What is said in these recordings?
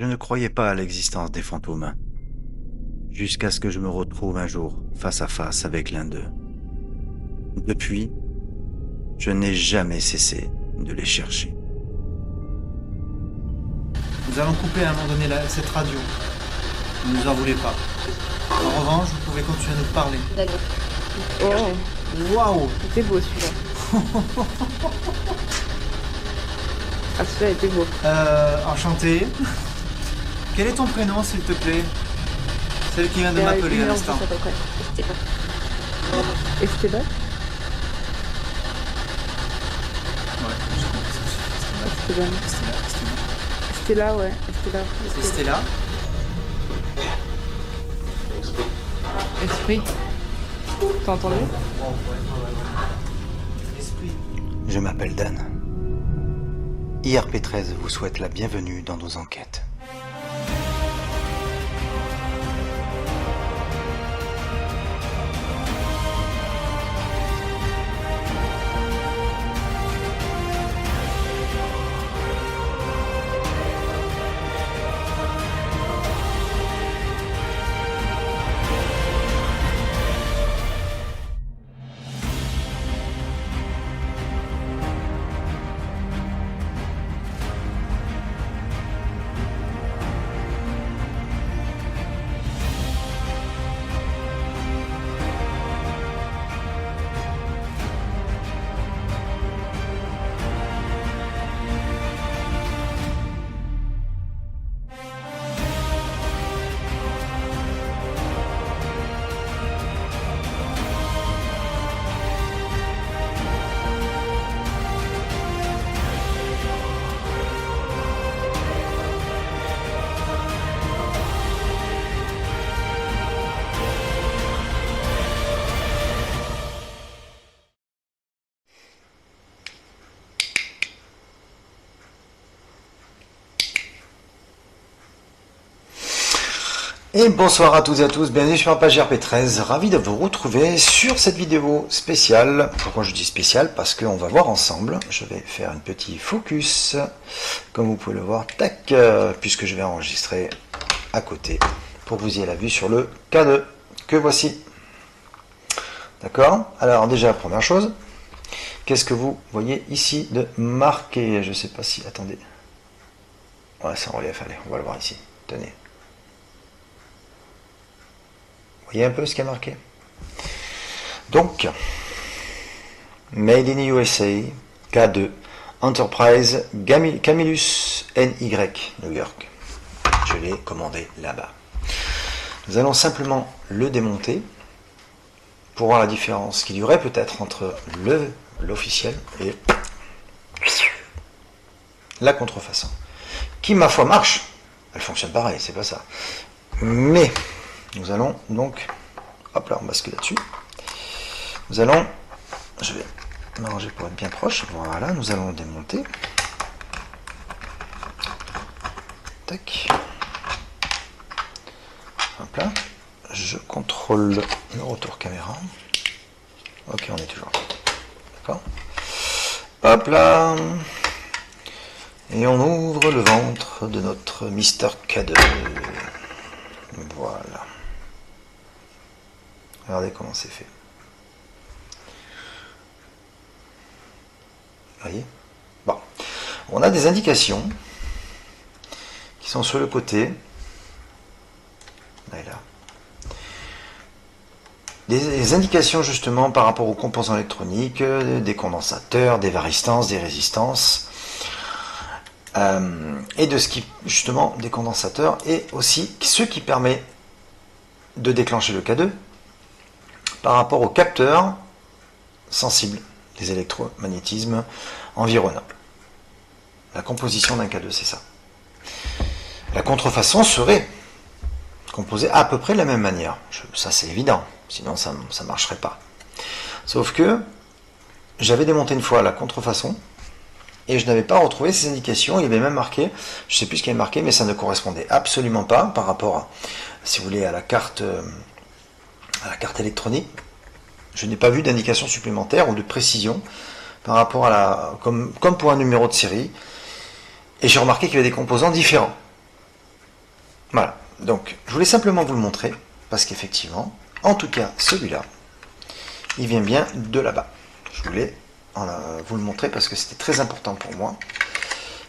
Je ne croyais pas à l'existence des fantômes, jusqu'à ce que je me retrouve un jour face à face avec l'un d'eux. Depuis, je n'ai jamais cessé de les chercher. Nous allons couper à un moment donné cette radio. Ne nous en voulez pas. En revanche, vous pouvez continuer à nous parler. D'accord. Oh, Waouh! c'était beau celui-là. Ah, celui-là était beau. Enchanté. Quel est ton prénom, s'il te plaît? Celle qui vient de m'appeler à l'instant. Esteban. Esteban? Ouais, je comprends. Esteban. Stella, ouais. Stella. C'est Stella. Esprit. T'as entendu? Esprit. Je m'appelle Dan. IRP13 vous souhaite la bienvenue dans nos enquêtes. Et bonsoir à toutes et à tous, bienvenue sur la page RP13, ravi de vous retrouver sur cette vidéo spéciale. Pourquoi je dis spéciale? Parce qu'on va voir ensemble, je vais faire un petit focus, comme vous pouvez le voir, tac, puisque je vais enregistrer à côté, pour que vous ayez la vue sur le K2, que voici. D'accord? Alors déjà, première chose, qu'est-ce que vous voyez ici de marqué? Je ne sais pas si, attendez, ouais, c'est en relief, allez, on va le voir ici, tenez. Vous voyez un peu ce qui est marqué? Donc, Made in USA, K2, Enterprise, Camillus NY, New York. Je l'ai commandé là-bas. Nous allons simplement le démonter pour voir la différence qu'il y aurait peut-être entre l'officiel et la contrefaçon. Qui, ma foi, marche. Elle fonctionne pareil, c'est pas ça. Mais nous allons donc, hop là, on bascule là-dessus. Nous allons, je vais m'arranger pour être bien proche. Voilà, nous allons démonter. Tac. Hop là. Je contrôle le retour caméra. Ok, on est toujours là. D'accord. Hop là. Et on ouvre le ventre de notre Mister K2. Voilà. Regardez comment c'est fait. Vous voyez? Bon. On a des indications qui sont sur le côté. Là et là. Des indications justement par rapport aux composants électroniques, des condensateurs, des varistances, des résistances. Et de ce qui, justement, des condensateurs, et aussi ce qui permet de déclencher le K2 par rapport aux capteurs sensibles, les électromagnétismes environnables. La composition d'un K2, c'est ça. La contrefaçon serait composée à peu près de la même manière. Ça, c'est évident, sinon ça ne marcherait pas. Sauf que j'avais démonté une fois la contrefaçon, et je n'avais pas retrouvé ces indications. Il y avait même marqué, je ne sais plus ce qu'il y avait marqué, mais ça ne correspondait absolument pas par rapport à, si vous voulez, à la carte électronique. Je n'ai pas vu d'indication supplémentaire ou de précision par rapport à la, comme pour un numéro de série. Et j'ai remarqué qu'il y avait des composants différents. Voilà, donc je voulais simplement vous le montrer, parce qu'effectivement, en tout cas celui-là, il vient bien de là-bas. Je voulais vous le montrer parce que c'était très important pour moi,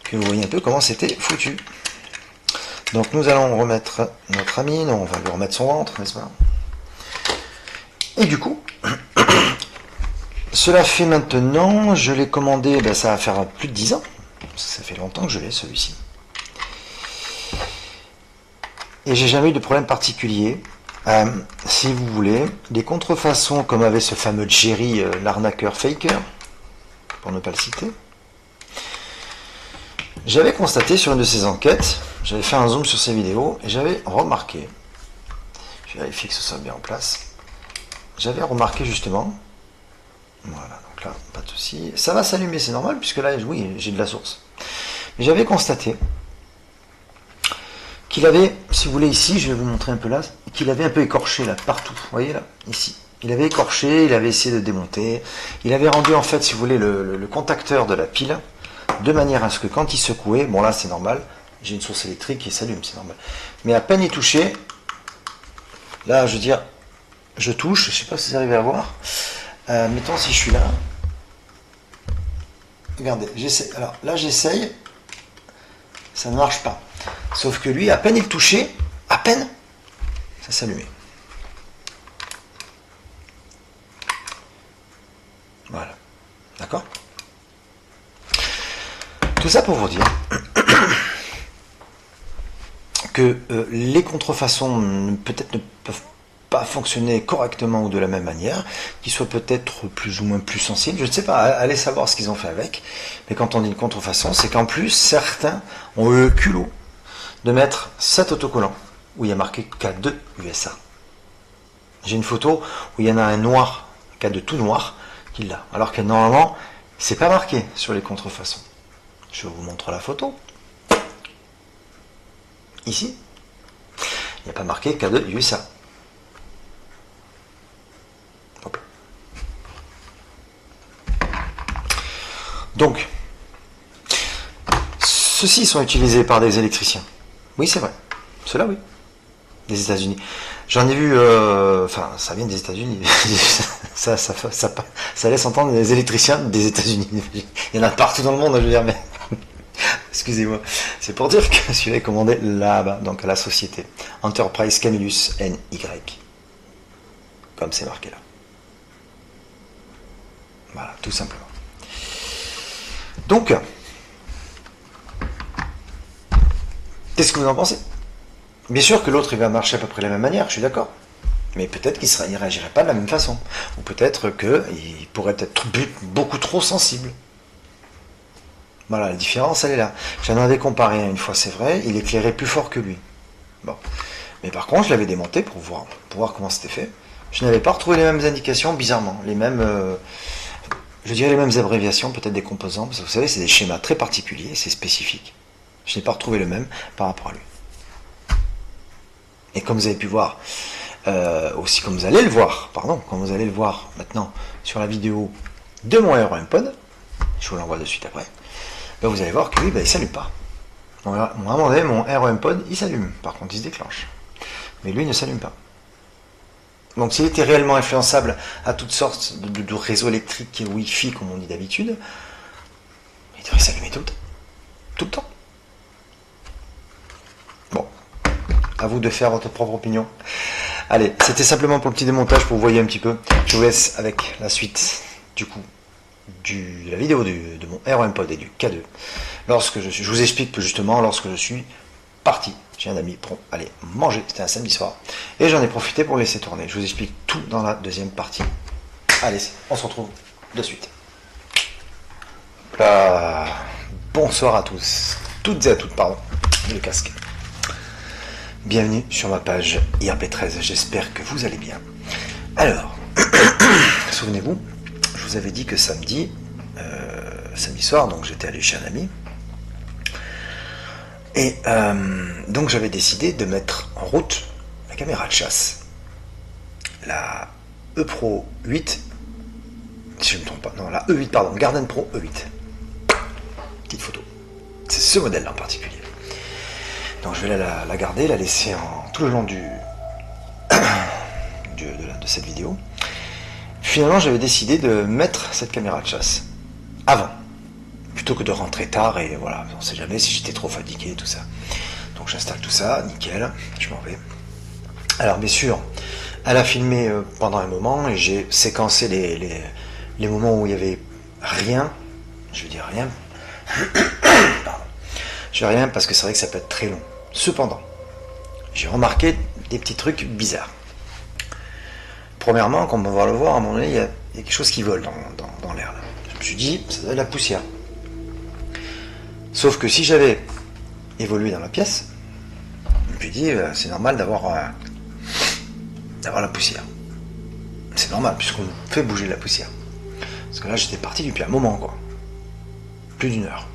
que vous voyez un peu comment c'était foutu. Donc nous allons remettre notre ami, on va lui remettre son ventre, n'est-ce pas? Et du coup, cela fait maintenant, je l'ai commandé, ben ça va faire plus de 10 ans, ça fait longtemps que je l'ai celui-ci. Et j'ai jamais eu de problème particulier. Si vous voulez, des contrefaçons comme avait ce fameux Jerry, l'arnaqueur faker, pour ne pas le citer, j'avais constaté sur une de ces enquêtes, j'avais fait un zoom sur ces vidéos, et j'avais remarqué, je vérifie que ce soit bien en place, j'avais remarqué justement, voilà, donc là, pas de souci, ça va s'allumer, c'est normal, puisque là, oui, j'ai de la source, mais j'avais constaté qu'il avait, si vous voulez ici, je vais vous montrer un peu là, qu'il avait un peu écorché là, partout, vous voyez là, ici. Il avait écorché, il avait essayé de démonter, il avait rendu en fait, si vous voulez, le contacteur de la pile, de manière à ce que quand il secouait, bon là c'est normal, j'ai une source électrique qui s'allume, c'est normal, mais à peine il touchait, là je veux dire, je touche, je sais pas si vous arrivez à voir, mettons si je suis là, regardez, j'essaie, alors là j'essaye, ça ne marche pas. Sauf que lui, à peine il touchait, à peine, ça s'allumait. Voilà. D'accord? Tout ça pour vous dire que les contrefaçons peut-être ne peuvent pas fonctionner correctement ou de la même manière, qu'ils soient peut-être plus ou moins plus sensibles, je ne sais pas, allez savoir ce qu'ils ont fait avec, mais quand on dit une contrefaçon, c'est qu'en plus, certains ont eu le culot de mettre cet autocollant où il y a marqué K2 USA. J'ai une photo où il y en a un noir, K2 tout noir, qui l'a. Alors que normalement, c'est pas marqué sur les contrefaçons. Je vous montre la photo. Ici, il n'y a pas marqué K2 USA. Hop. Donc, ceux-ci sont utilisés par des électriciens. Oui, c'est vrai. Cela, oui. Des États-Unis. J'en ai vu, enfin, ça vient des États-Unis. ça laisse entendre des électriciens des États-Unis. Il y en a partout dans le monde, je veux dire, mais excusez-moi. C'est pour dire que celui-là est commandé là-bas, donc à la société Enterprise Camillus NY. Comme c'est marqué là. Voilà, tout simplement. Donc, qu'est-ce que vous en pensez? Bien sûr que l'autre il va marcher à peu près de la même manière, je suis d'accord. Mais peut-être qu'il ne réagirait pas de la même façon. Ou peut-être qu'il pourrait être beaucoup trop sensible. Voilà, la différence elle est là. J'en avais comparé une fois, c'est vrai, il éclairait plus fort que lui. Bon. Mais par contre, je l'avais démonté pour voir comment c'était fait. Je n'avais pas retrouvé les mêmes indications, bizarrement. Les mêmes, je dirais les mêmes abréviations, peut-être des composants. Parce que vous savez, c'est des schémas très particuliers, c'est spécifique. Je n'ai pas retrouvé le même par rapport à lui. Et comme vous avez pu voir, aussi comme vous allez le voir, comme vous allez le voir maintenant sur la vidéo de mon ROM-Pod, je vous l'envoie de suite après, ben vous allez voir que lui, ben, il ne s'allume pas. À un moment donné, mon ROM-Pod, il s'allume, par contre il se déclenche. Mais lui, il ne s'allume pas. Donc s'il était réellement influençable à toutes sortes de réseaux électriques et Wi-Fi, comme on dit d'habitude, il devrait s'allumer tout le temps. Bon, à vous de faire votre propre opinion. Allez, c'était simplement pour le petit démontage, pour vous voyez un petit peu. Je vous laisse avec la suite, du coup, de la vidéo de mon ROM-Pod et du K2. Je vous explique que justement, lorsque je suis parti chez un ami pour aller manger, c'était un samedi soir, et j'en ai profité pour laisser tourner. Je vous explique tout dans la deuxième partie. Allez, on se retrouve de suite. Là. Bonsoir à tous, toutes et à toutes, pardon, le casque. Bienvenue sur ma page IRP13, j'espère que vous allez bien. Alors, souvenez-vous, je vous avais dit que samedi soir, donc j'étais allé chez un ami, et donc j'avais décidé de mettre en route la caméra de chasse, la E Pro 8, si je ne me trompe pas, non, la E8, pardon, Garden Pro E8. Petite photo. C'est ce modèle-là en particulier. Donc je vais la garder, la laisser tout le long de cette vidéo. Finalement, j'avais décidé de mettre cette caméra de chasse avant, plutôt que de rentrer tard et voilà, on sait jamais si j'étais trop fatigué et tout ça. Donc j'installe tout ça, nickel, je m'en vais. Alors bien sûr, elle a filmé pendant un moment et j'ai séquencé les moments où il y avait rien, je veux dire rien, pardon. Je veux rien parce que c'est vrai que ça peut être très long. Cependant, j'ai remarqué des petits trucs bizarres. Premièrement, comme on va le voir, à un moment donné, il y a quelque chose qui vole dans l'air. Je me suis dit, ça doit être la poussière. Sauf que si j'avais évolué dans la pièce, je me suis dit, c'est normal d'avoir la poussière. C'est normal, puisqu'on fait bouger la poussière. Parce que là, j'étais parti depuis un moment, quoi. Plus d'1 heure.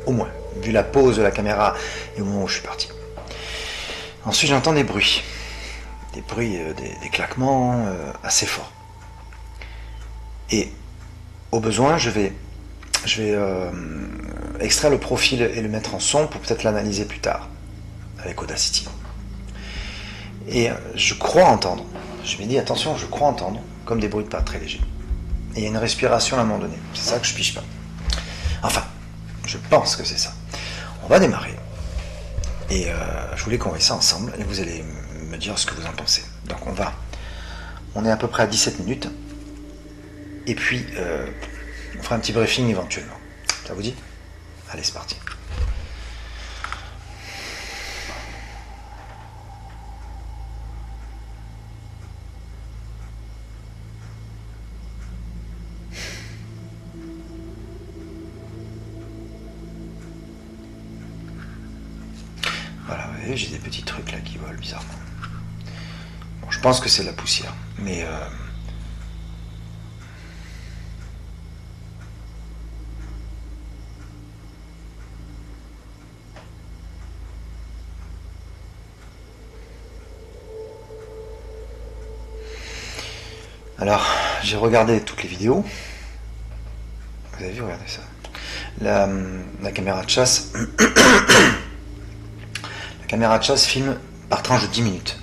Au moins, vu la pose de la caméra et au moment où je suis parti. Ensuite, j'entends des bruits. Des bruits, des claquements assez forts. Et au besoin, je vais extraire le profil et le mettre en son pour peut-être l'analyser plus tard avec Audacity. Et je crois entendre, je me dis attention, je crois entendre comme des bruits de pas très légers. Et il y a une respiration à un moment donné. C'est ça que je pige pas. Enfin, je pense que c'est ça. On va démarrer. Et je voulais qu'on voie ça ensemble et vous allez me dire ce que vous en pensez. Donc on est à peu près à 17 minutes. Et puis, on fera un petit briefing éventuellement. Ça vous dit? Allez, c'est parti. Voilà, vous voyez, j'ai des petits trucs là qui volent bizarrement. Bon, je pense que c'est la poussière, mais alors, j'ai regardé toutes les vidéos. Vous avez vu, regardez ça. La caméra de chasse. La caméra de chasse filme par tranche de 10 minutes.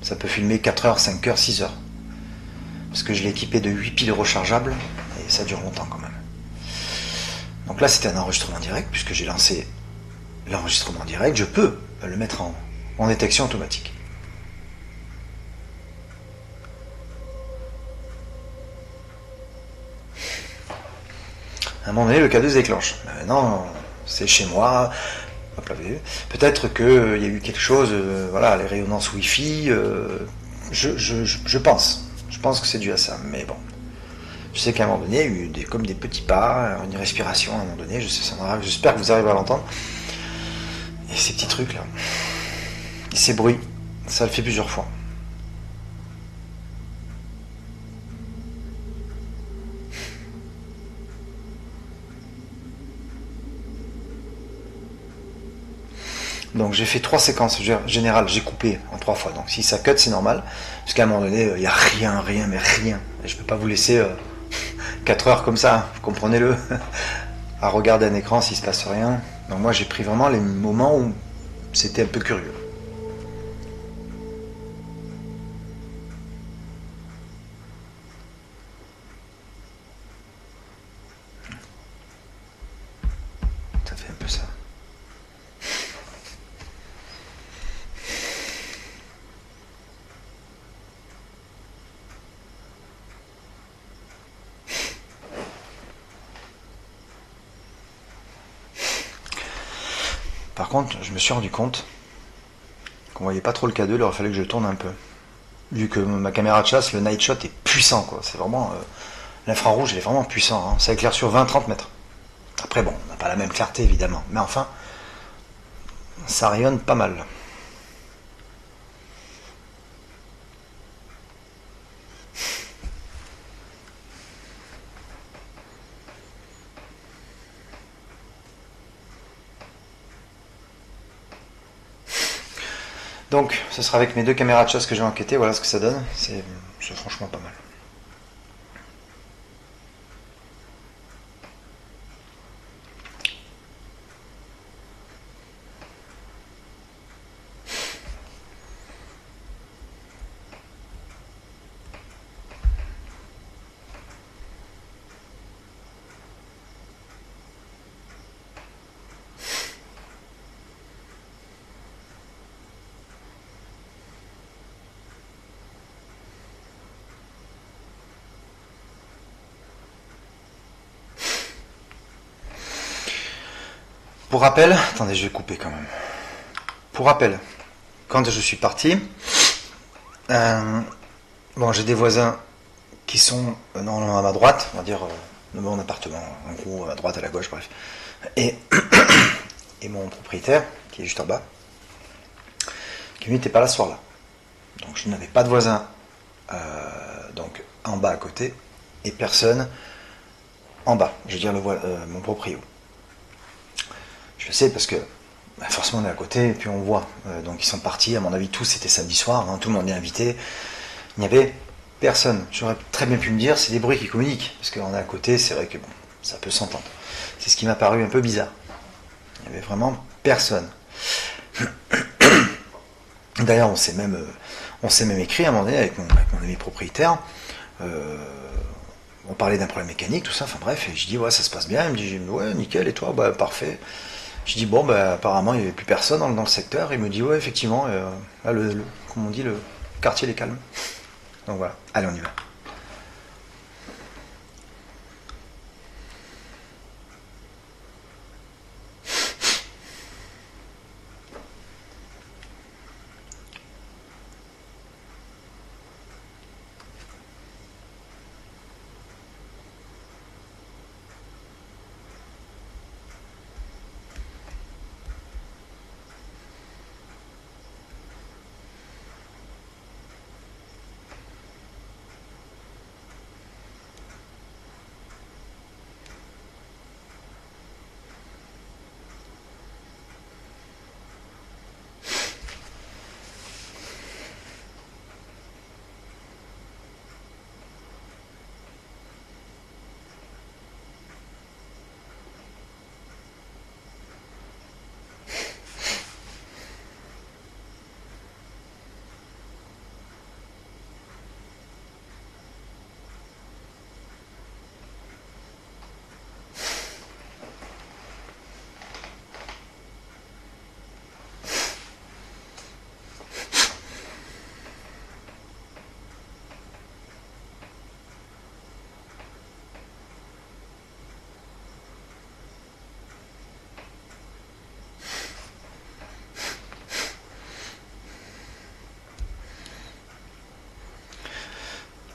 Ça peut filmer 4 heures, 5 heures, 6 heures. Parce que je l'ai équipé de 8 piles rechargeables et ça dure longtemps quand même. Donc là, c'était un enregistrement direct, puisque j'ai lancé l'enregistrement direct. Je peux le mettre en détection automatique. À un moment donné, le K2 se déclenche. Maintenant, c'est chez moi. Hop là, peut-être qu'il y a eu quelque chose, voilà, les rayonnances Wi-Fi. Je pense. Je pense que c'est dû à ça. Mais bon. Je sais qu'à un moment donné, il y a eu comme des petits pas, une respiration à un moment donné. J'espère que vous arrivez à l'entendre. Et ces petits trucs là. Et ces bruits. Ça le fait plusieurs fois. Donc j'ai fait 3 séquences générales, j'ai coupé en 3 fois. Donc si ça cut, c'est normal. Parce qu'à un moment donné, il n'y a rien. Et je ne peux pas vous laisser 4 heures comme ça, vous comprenez-le, à regarder un écran s'il ne se passe rien. Donc moi j'ai pris vraiment les moments où c'était un peu curieux. Ça fait un peu ça. Par contre, je me suis rendu compte qu'on voyait pas trop le K2, il aurait fallu que je tourne un peu. Vu que ma caméra de chasse, le night shot est puissant, quoi. C'est vraiment. L'infrarouge, il est vraiment puissant. Hein. Ça éclaire sur 20-30 mètres. Après, bon, on n'a pas la même clarté, évidemment. Mais enfin, ça rayonne pas mal. Donc, ce sera avec mes 2 caméras de chasse que j'ai enquêté, voilà ce que ça donne. C'est franchement pas mal. Pour rappel, attendez, je vais couper quand même. Pour rappel, quand je suis parti, bon, j'ai des voisins qui sont normalement à ma droite, on va dire de mon appartement, en gros à droite, à la gauche, bref. Et, et mon propriétaire, qui est juste en bas, qui lui n'était pas là ce soir-là. Donc je n'avais pas de voisin donc en bas à côté, et personne en bas, je veux dire mon proprio. Je le sais parce que forcément on est à côté et puis on voit. Donc ils sont partis, à mon avis tous c'était samedi soir, hein, tout le monde est invité. Il n'y avait personne. J'aurais très bien pu me dire c'est des bruits qui communiquent, parce qu'on est à côté, c'est vrai que bon, ça peut s'entendre. C'est ce qui m'a paru un peu bizarre. Il n'y avait vraiment personne. D'ailleurs on s'est même écrit à un moment donné avec mon ami propriétaire. On parlait d'un problème mécanique, tout ça, enfin bref, et je dis ouais ça se passe bien, il me dit ouais nickel, et toi, bah parfait. Je dis bon bah apparemment il n'y avait plus personne dans le secteur, il me dit ouais effectivement, là comme on dit, le quartier est calme. Donc voilà, allez on y va.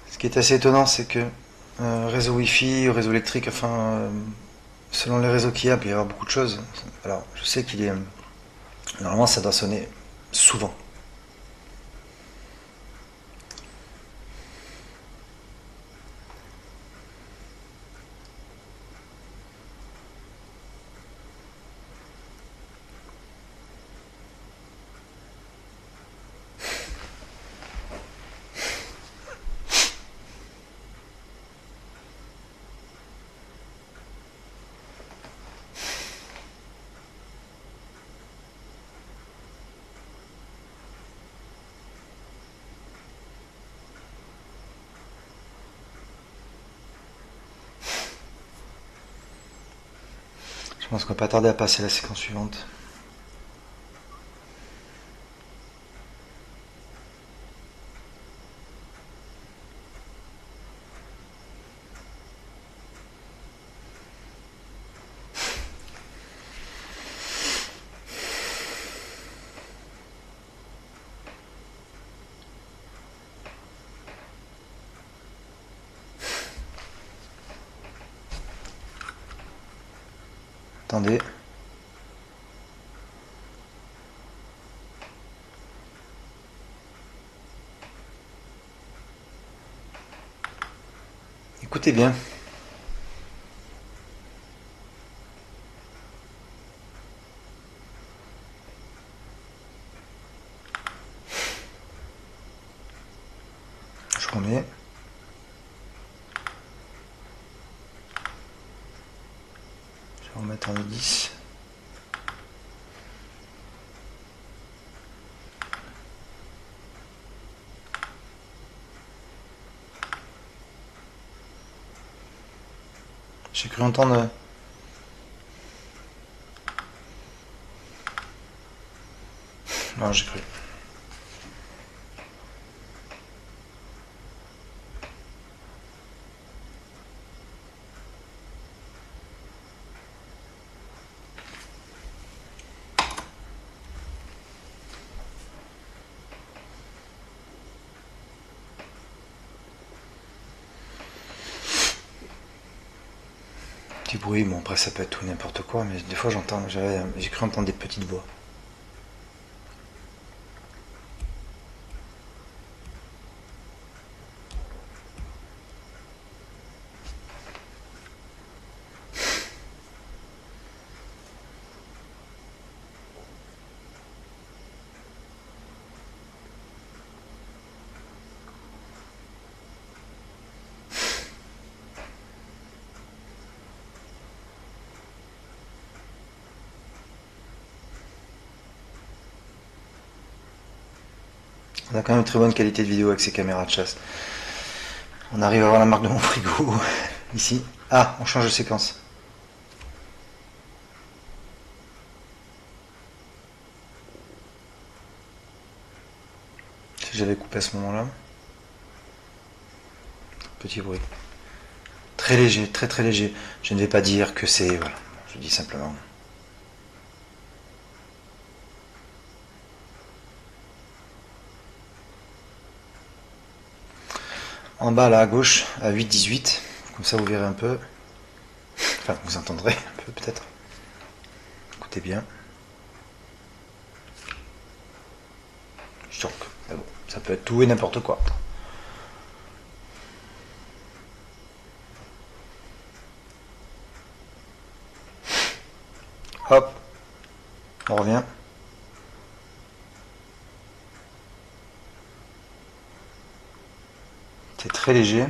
Ce qui est assez étonnant, c'est que réseau Wi-Fi, réseau électrique, enfin, selon les réseaux qu'il y a, il peut y avoir beaucoup de choses. Alors, je sais qu'il est... Normalement, ça doit sonner souvent. Je pense qu'on va pas tarder à passer à la séquence suivante. Attendez. Écoutez bien. Je remets. Je vais remettre en 10. J'ai cru entendre... Non, j'ai cru. Petit bruit, bon après ça peut être tout n'importe quoi, mais des fois j'entends, j'ai cru entendre des petites voix. On a quand même une très bonne qualité de vidéo avec ces caméras de chasse. On arrive à voir la marque de mon frigo ici. Ah, on change de séquence. Si j'avais coupé à ce moment-là. Petit bruit. Très léger, très très léger. Je ne vais pas dire que c'est... Voilà, je dis simplement... En bas là à gauche à 8,18, comme ça vous verrez un peu, enfin vous entendrez un peu peut-être, écoutez bien. Choc, mais bon, ça peut être tout et n'importe quoi. Hop, on revient. C'est très léger.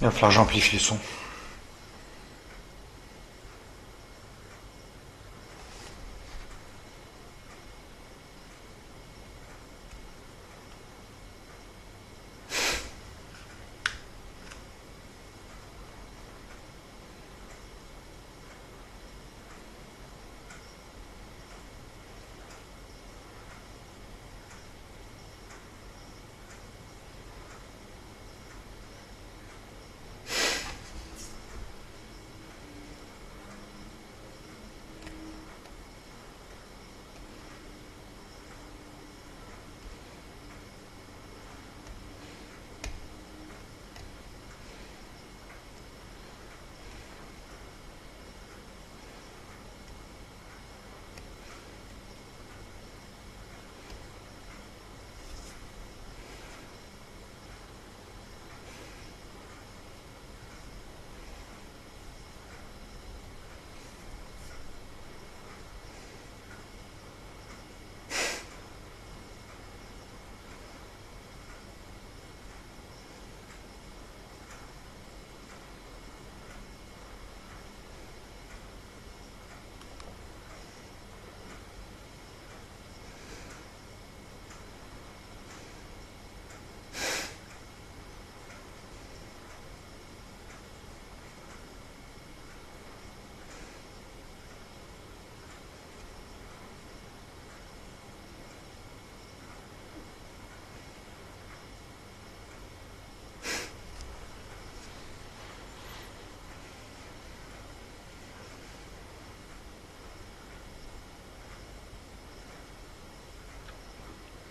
Il va falloir que j'amplifie le son.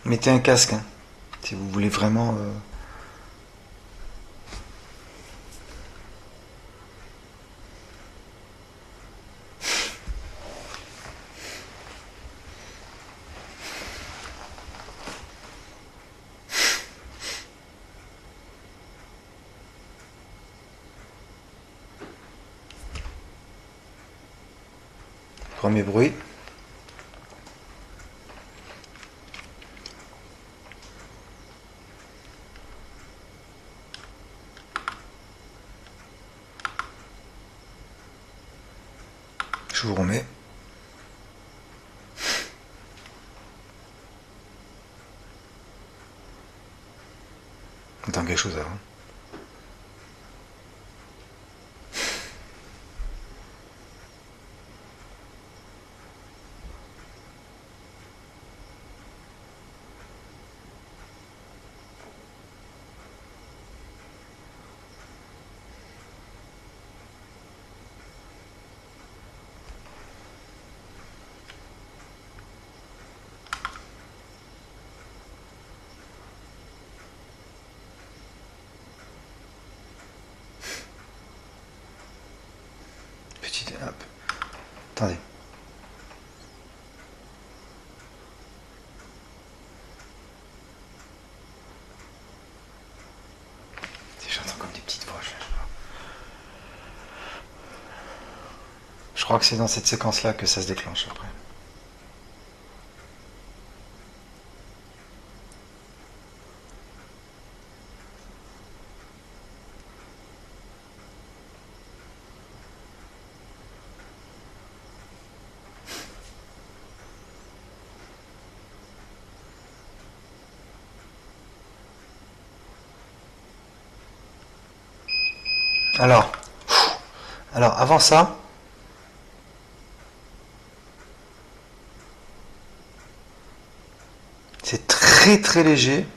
Mettez un casque, hein. Si vous voulez vraiment... Premier bruit. Je vous remets. Attends, quelque chose avant. Hop. Attendez. J'entends comme des petites voix. Je crois que c'est dans cette séquence-là que ça se déclenche après. Alors avant ça, c'est très très léger.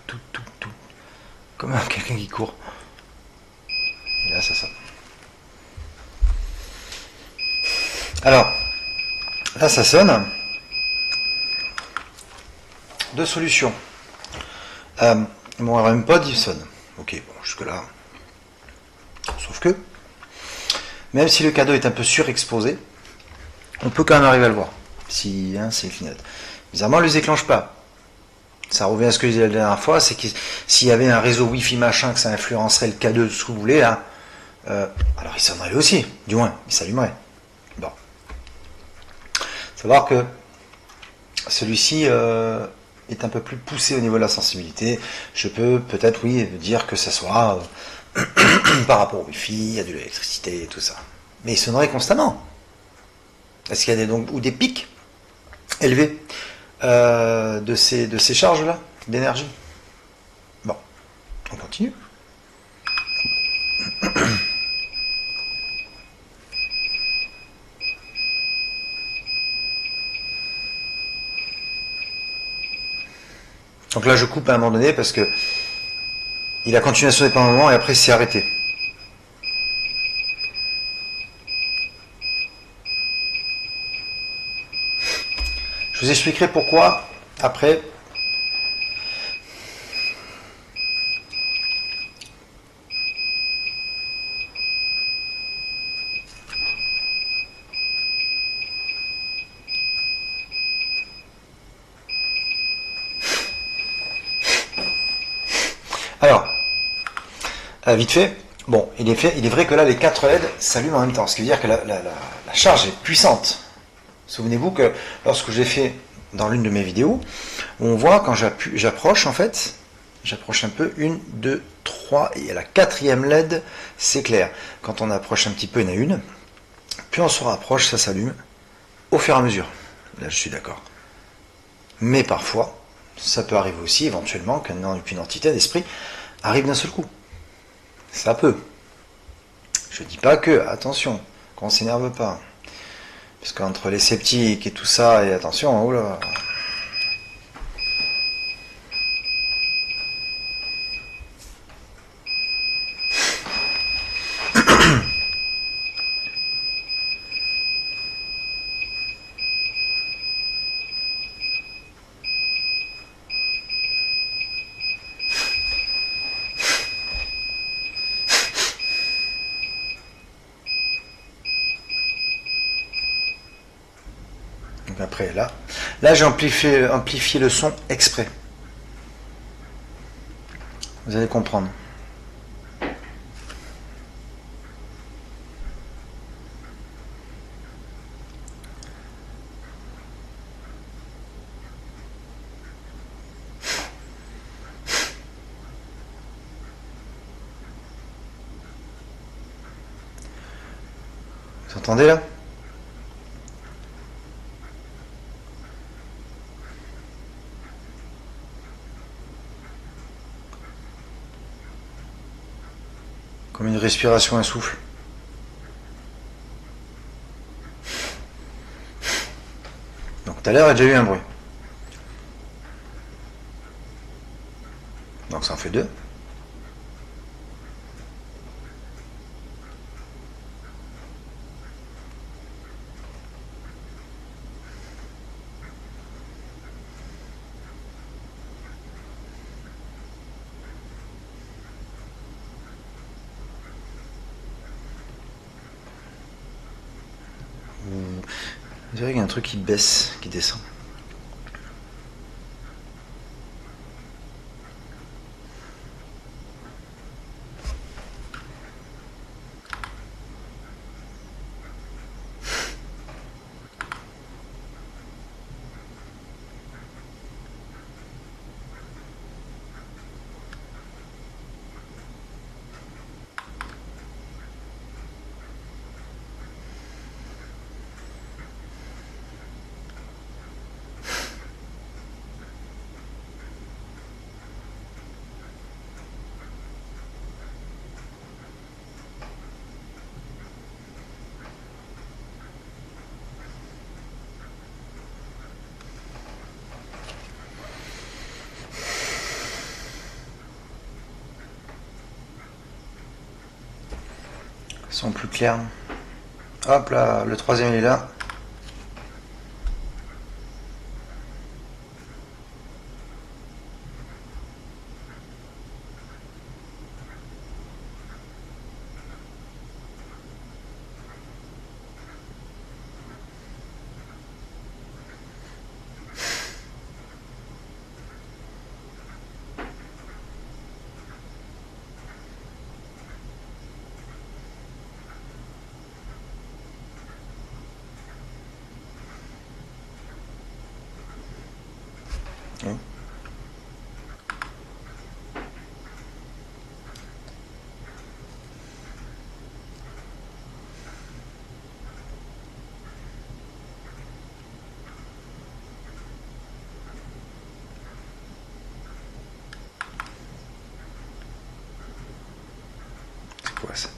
Tout. Comme quelqu'un qui court. Et là, ça sonne. Alors, là, ça sonne. Deux solutions. Mon REMPod, il sonne. Ok, bon, jusque-là. Sauf que, même si le cadeau est un peu surexposé, on peut quand même arriver à le voir. Si c'est le clignote. Bizarrement, on ne les déclenche pas. Ça revient à ce que je disais la dernière fois, c'est que s'il y avait un réseau Wi-Fi machin, que ça influencerait le K2 de ce que vous voulez, là, alors il sonnerait aussi, du moins, il s'allumerait. Bon. Savoir que celui-ci est un peu plus poussé au niveau de la sensibilité. Je peux peut-être, oui, dire que ça soit par rapport au Wi-Fi, à de l'électricité et tout ça. Mais il sonnerait constamment. Est-ce qu'il y a des pics élevés de ces charges-là, d'énergie? Bon, on continue. Donc là, je coupe à un moment donné parce que il a continué à sonner pendant un moment et après il s'est arrêté. Je vous expliquerai pourquoi après. Alors, vite fait, bon, il est vrai que là les 4 LED s'allument en même temps, ce qui veut dire que la charge est puissante. Souvenez-vous que lorsque j'ai fait dans l'une de mes vidéos, on voit quand j'approche en fait, j'approche un peu, 1, 2, 3, et à la 4e LED, c'est clair. Quand on approche un petit peu, il y en a une, plus on se rapproche, ça s'allume au fur et à mesure. Là, je suis d'accord. Mais parfois, ça peut arriver aussi, éventuellement, qu'une entité d'esprit arrive d'un seul coup. Ça peut. Je dis pas que, attention, qu'on s'énerve pas. Parce qu'entre les sceptiques et tout ça, et attention, oula. Donc après, là j'ai amplifié le son exprès. Vous allez comprendre. Vous entendez là? Comme une respiration, un souffle. Donc tout à l'heure, il y a déjà eu un bruit. Donc ça en fait deux. Vous verrez qu'il y a un truc qui baisse, qui descend. Son plus clair. Hop là, le troisième il est là. Oui. C'est quoi ça?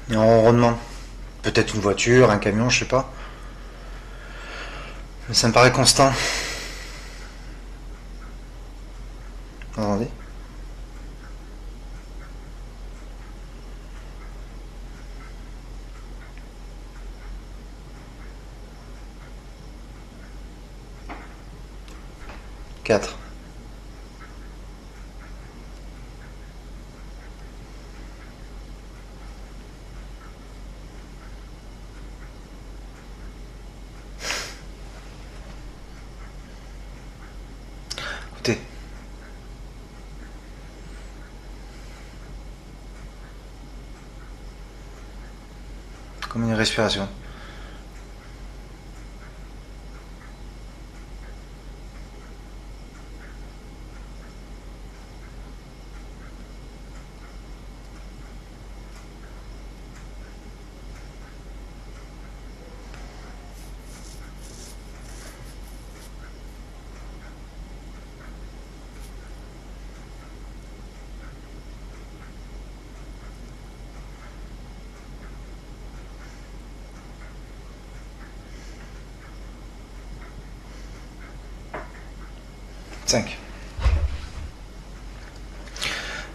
Il y a un ronronnement. Peut-être une voiture, un camion, je sais pas. Mais ça me paraît constant. Vous entendez? Quatre. comme une respiration.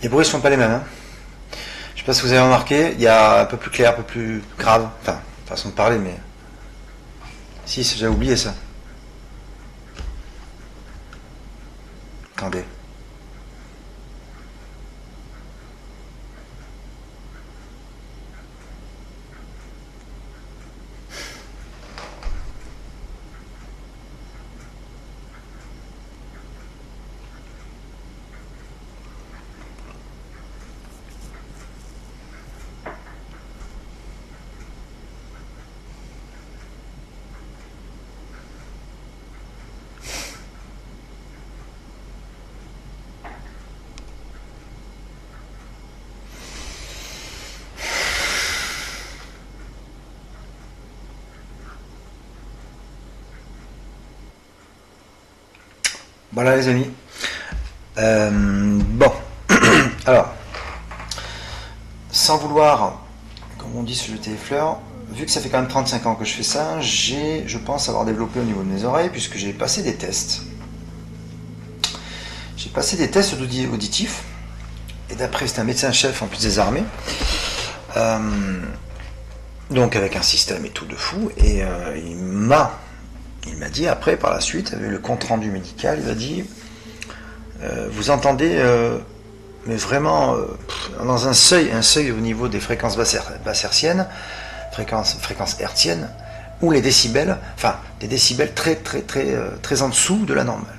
Les bruits ne sont pas les mêmes. Hein. Je ne sais pas si vous avez remarqué, il y a un peu plus clair, un peu plus grave. Enfin, façon de parler, mais... Si, j'ai oublié ça. Attendez. Voilà les amis. Bon. Alors, sans vouloir, comme on dit, se jeter les fleurs, vu que ça fait quand même 35 ans que je fais ça, je pense avoir développé au niveau de mes oreilles, puisque j'ai passé des tests. J'ai passé des tests auditifs, et d'après, c'est un médecin-chef en plus des armées, donc avec un système et tout de fou, et il m'a dit après, par la suite, avec le compte rendu médical, il m'a dit vous entendez, mais vraiment dans un seuil au niveau des fréquences basses hertziennes, fréquences hertziennes, ou les décibels, enfin des décibels très en dessous de la normale.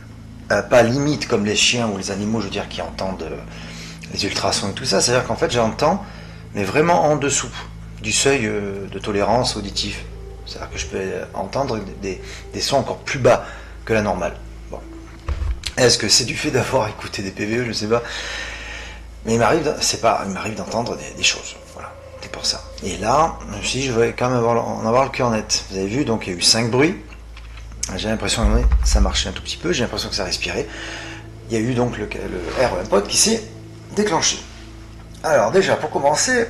Pas limite comme les chiens ou les animaux, je veux dire, qui entendent les ultrasons et tout ça, c'est-à-dire qu'en fait j'entends, mais vraiment en dessous du seuil de tolérance auditif. C'est-à-dire que je peux entendre des sons encore plus bas que la normale. Bon. Est-ce que c'est du fait d'avoir écouté des PVE? Je ne sais pas. Mais il m'arrive d'entendre des choses. Voilà, c'est pour ça. Et là, je me suis dit, je vais quand même en avoir le cœur net. Vous avez vu, donc il y a eu 5 bruits. J'ai l'impression que ça marchait un tout petit peu. J'ai l'impression que ça respirait. Il y a eu donc le REM pod qui s'est déclenché. Alors déjà, pour commencer...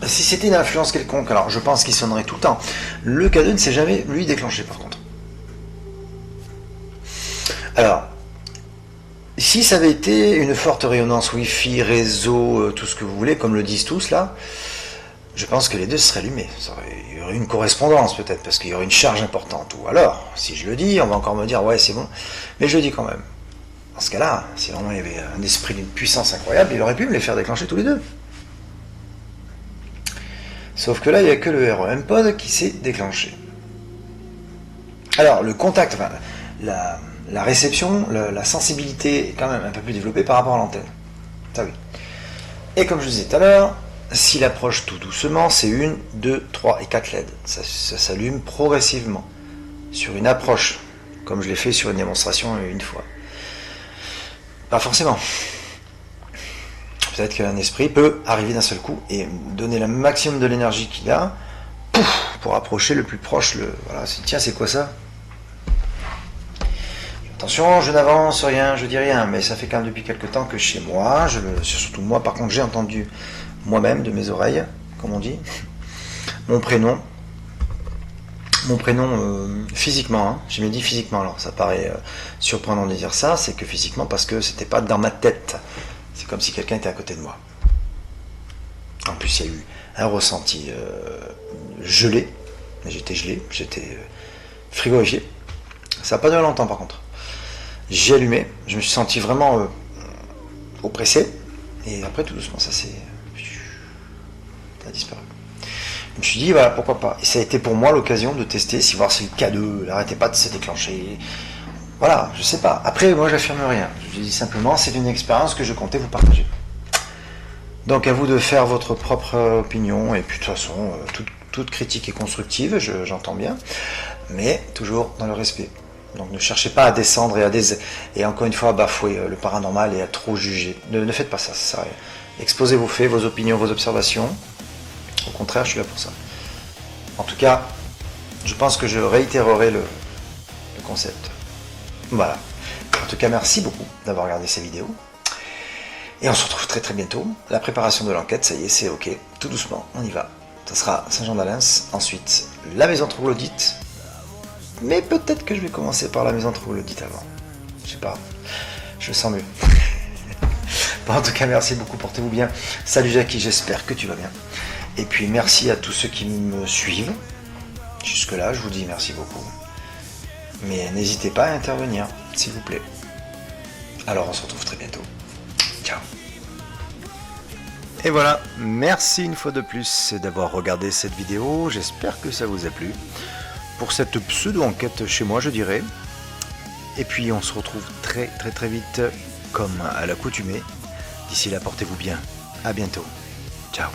Si c'était une influence quelconque, alors je pense qu'il sonnerait tout le temps. Le K2 ne s'est jamais, lui, déclenché par contre. Alors, si ça avait été une forte rayonnance Wi-Fi, réseau, tout ce que vous voulez, comme le disent tous là, je pense que les deux seraient allumés. Il y aurait une correspondance peut-être, parce qu'il y aurait une charge importante. Ou alors, si je le dis, on va encore me dire, ouais, c'est bon. Mais je le dis quand même. Dans ce cas-là, si vraiment il y avait un esprit d'une puissance incroyable, il aurait pu me les faire déclencher tous les deux. Sauf que là, il n'y a que le REM pod qui s'est déclenché. Alors, le contact, enfin, la réception, la sensibilité est quand même un peu plus développée par rapport à l'antenne. Ça oui. Et comme je disais tout à l'heure, s'il approche tout doucement, c'est 1, 2, 3 et 4 LED. Ça s'allume progressivement. Sur une approche, comme je l'ai fait sur une démonstration une fois. Pas forcément. Peut-être qu'un esprit peut arriver d'un seul coup et donner le maximum de l'énergie qu'il a pour approcher le plus proche. Voilà, tiens, c'est quoi ça? Attention, je n'avance rien, je dis rien, mais ça fait quand même depuis quelques temps que chez moi, surtout moi, par contre, j'ai entendu moi-même de mes oreilles, comme on dit, mon prénom physiquement, hein, j'ai bien dit physiquement, alors ça paraît surprenant de dire ça, c'est que physiquement, parce que c'était pas dans ma tête. C'est comme si quelqu'un était à côté de moi. En plus, il y a eu un ressenti gelé. J'étais gelé, j'étais frigorifié. Ça n'a pas duré longtemps par contre. J'ai allumé, je me suis senti vraiment oppressé. Et après, tout doucement, ça a disparu. Je me suis dit, voilà, pourquoi pas. Et ça a été pour moi l'occasion de tester, voir si le K2 n'arrêtait pas de se déclencher. Voilà, je sais pas. Après, moi, j'affirme rien. Je dis simplement, c'est une expérience que je comptais vous partager. Donc à vous de faire votre propre opinion, et puis de toute façon, toute critique est constructive, j'entends bien, mais toujours dans le respect. Donc ne cherchez pas à descendre et encore une fois à bafouer le paranormal et à trop juger. Ne faites pas ça, ça sert à rien. Exposez vos faits, vos opinions, vos observations. Au contraire, je suis là pour ça. En tout cas, je pense que je réitérerai le concept. Voilà. En tout cas, merci beaucoup d'avoir regardé ces vidéos. Et on se retrouve très très bientôt. La préparation de l'enquête, ça y est, c'est ok. Tout doucement, on y va. Ça sera Saint-Jean-d'Alens. Ensuite, la maison troglodyte. Mais peut-être que je vais commencer par la maison troglodyte avant. Je sais pas. Je sens mieux. Bon, en tout cas, merci beaucoup. Portez-vous bien. Salut Jackie, j'espère que tu vas bien. Et puis merci à tous ceux qui me suivent. Jusque-là, je vous dis merci beaucoup. Mais n'hésitez pas à intervenir, s'il vous plaît. Alors, on se retrouve très bientôt. Ciao. Et voilà, merci une fois de plus d'avoir regardé cette vidéo. J'espère que ça vous a plu. Pour cette pseudo-enquête chez moi, je dirais. Et puis, on se retrouve très très très vite, comme à l'accoutumée. D'ici là, portez-vous bien. À bientôt. Ciao.